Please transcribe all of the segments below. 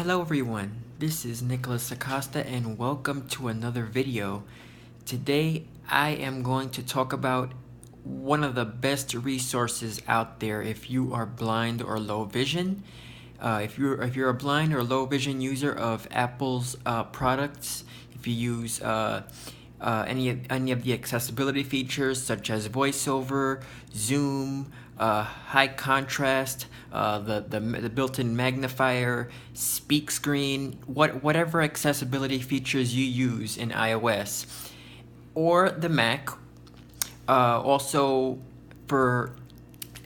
Hello everyone, this is Nicholas Acosta and welcome to another video. Today I am going to talk about one of the best resources out there if you are blind or low vision. If you're a blind or low vision user of Apple's products, if you use any of the accessibility features such as VoiceOver, Zoom, high contrast, the built-in magnifier, speak screen, whatever accessibility features you use in iOS or the Mac. Also for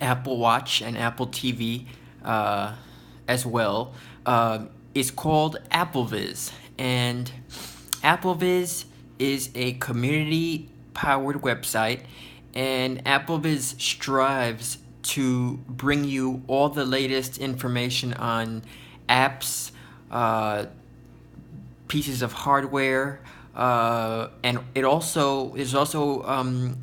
Apple Watch and Apple TV as well, is called AppleVis. And AppleVis is a community-powered website, and AppleVis strives to bring you all the latest information on apps, pieces of hardware, and there's also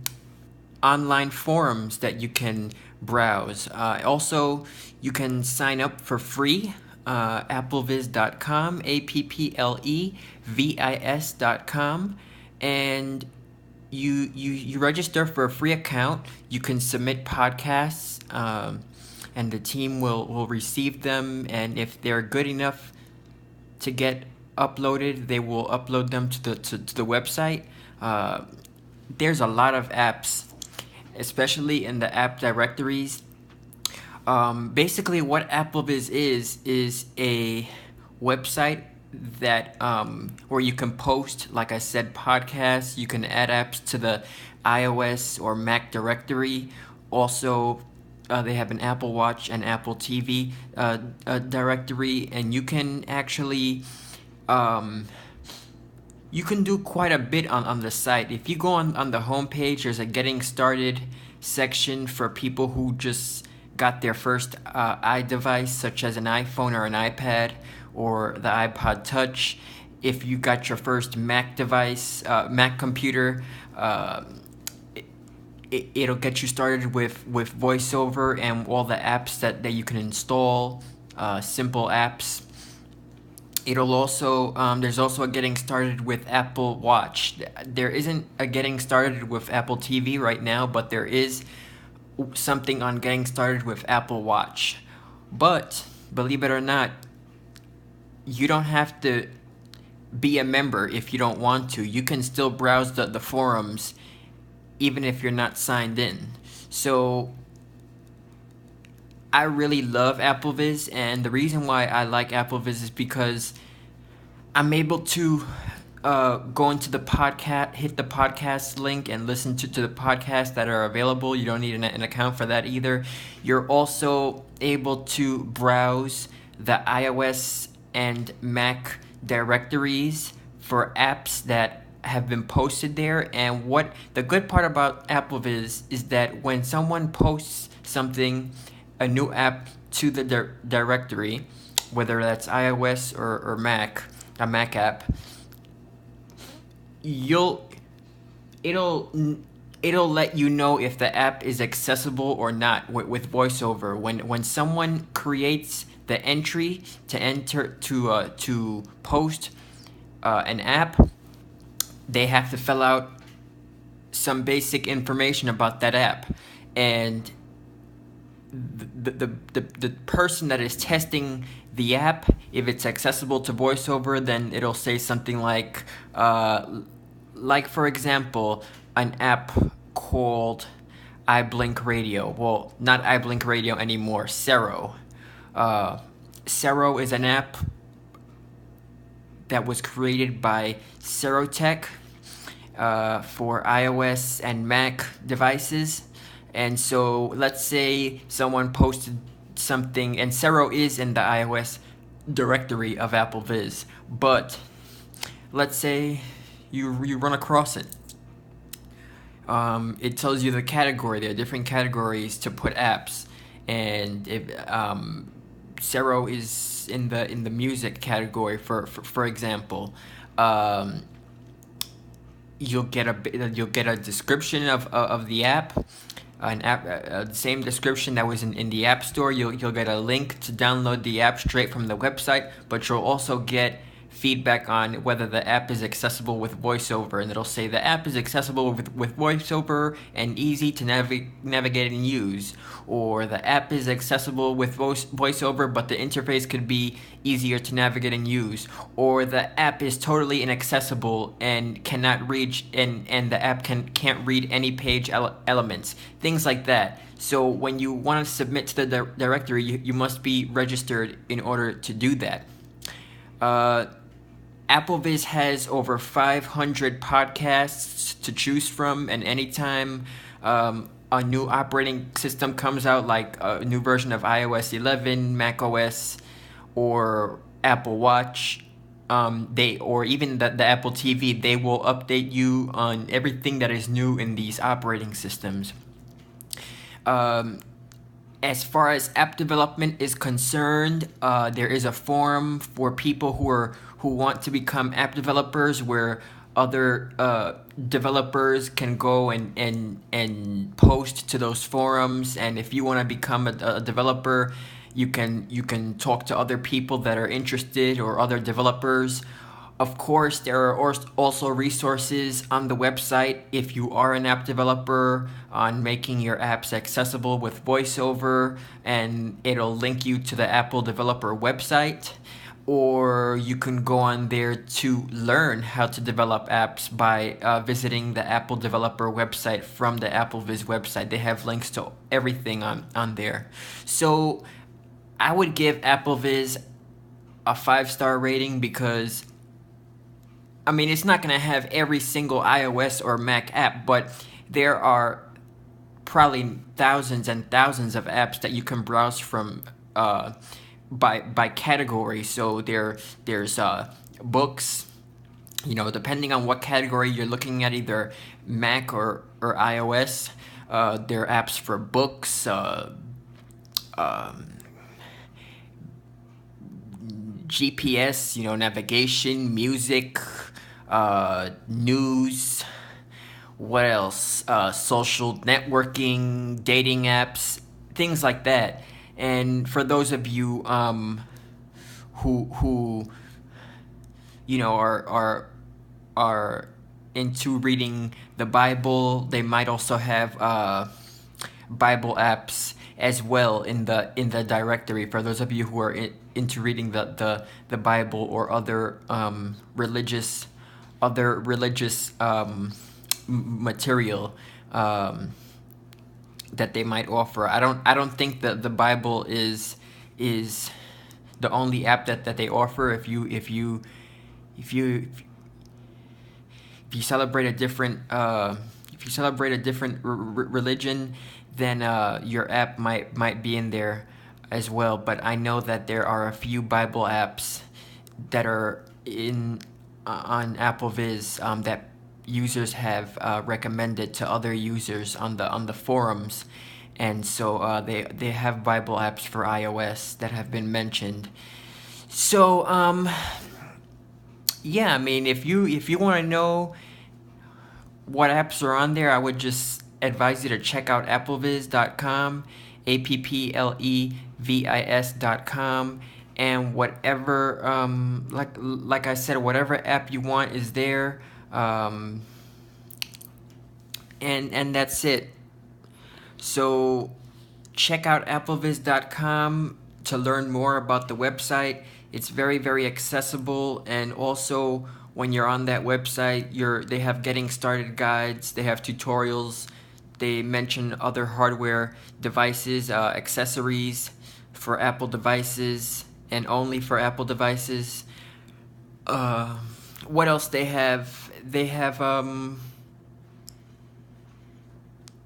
online forums that you can browse. Also, you can sign up for free. AppleVis.com, AppleVis.com, and you register for a free account. You can submit podcasts, and the team will receive them. And if they're good enough to get uploaded, they will upload them to the website. There's a lot of apps, especially in the app directories. Basically, what AppleVis is a website that where you can post, like I said, podcasts. You can add apps to the iOS or Mac directory. Also, they have an Apple Watch and Apple TV directory, and you can actually you can do quite a bit on the site. If you go on the homepage, there's a getting started section for people who just got their first iDevice, such as an iPhone or an iPad or the iPod Touch. If you got your first Mac device, Mac computer, it'll get you started with VoiceOver and all the apps that you can install, simple apps. It'll also there's also a getting started with Apple Watch. There isn't a getting started with Apple TV right now, but there is something on getting started with Apple Watch. But believe it or not, you don't have to be a member if you don't want to. You can still browse the forums even if you're not signed in. So I really love AppleVis, and the reason why I like AppleVis is because I'm able to go into the podcast, hit the podcast link, and listen to the podcasts that are available. You don't need an account for that either. You're also able to browse the iOS and Mac directories for apps that have been posted there. And what the good part about AppleVis is that when someone posts something, a new app to the directory, whether that's iOS or Mac, a Mac app, it'll let you know if the app is accessible or not with VoiceOver. When someone creates the entry to post an app, they have to fill out some basic information about that app, and the person that is testing the app, if it's accessible to VoiceOver, then it'll say something like for example, an app called iBlink Radio. Well, not iBlink Radio anymore, Sero. Sero is an app that was created by Serotech for iOS and Mac devices. And so let's say someone posted something, and Sero is in the iOS directory of AppleVis, but let's say you run across it. It tells you the category. There are different categories to put apps, and if Sero is in the music category, for example, you'll get a description of the app. an app, the same description that was in the App Store. You'll get a link to download the app straight from the website, but you'll also get feedback on whether the app is accessible with VoiceOver, and it'll say the app is accessible with VoiceOver and easy to navigate and use, or the app is accessible with VoiceOver but the interface could be easier to navigate and use, or the app is totally inaccessible and cannot reach and the app can't read any page elements, things like that. So when you want to submit to the directory, you must be registered in order to do that. AppleVis has over 500 podcasts to choose from, and anytime a new operating system comes out, like a new version of iOS 11, macOS, or Apple Watch, or even the Apple TV, they will update you on everything that is new in these operating systems. As far as app development is concerned, there is a forum for people who want to become app developers, where other developers can go and post to those forums. And if you want to become a developer, you can talk to other people that are interested, or other developers. Of course, there are also resources on the website if you are an app developer on making your apps accessible with VoiceOver, and it'll link you to the Apple developer website. Or you can go on there to learn how to develop apps by visiting the Apple developer website from the AppleVis website. They have links to everything on there. So I would give AppleVis a 5-star rating, because I mean, it's not going to have every single iOS or Mac app, but there are probably thousands and thousands of apps that you can browse from by category. So there's books, depending on what category you're looking at, either Mac or iOS. There are apps for books, GPS, navigation, music, news, what else? Social networking, dating apps, things like that. And for those of you who are into reading the Bible, they might also have Bible apps as well in the directory. For those of you who are into reading the Bible or other religious material that they might offer. I don't think that the Bible is the only app that they offer. If you celebrate a different religion, then your app might be in there as well. But I know that there are a few Bible apps that are on AppleVis that users have recommended to other users on the forums, and so they have Bible apps for iOS that have been mentioned. So yeah, I mean, if you want to know what apps are on there, I would just advise you to check out applevis.com, applevis.com, and whatever like I said, whatever app you want is there. And that's it. So check out applevis.com to learn more about the website. It's very, very accessible, and also when you're on that website, they have getting started guides, they have tutorials, they mention other hardware devices, accessories for Apple devices and only for Apple devices. What else they have? They have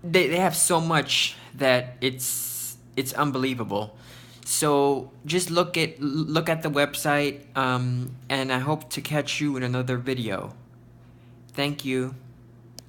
they have so much that it's unbelievable. So just look at the website, and I hope to catch you in another video. Thank you.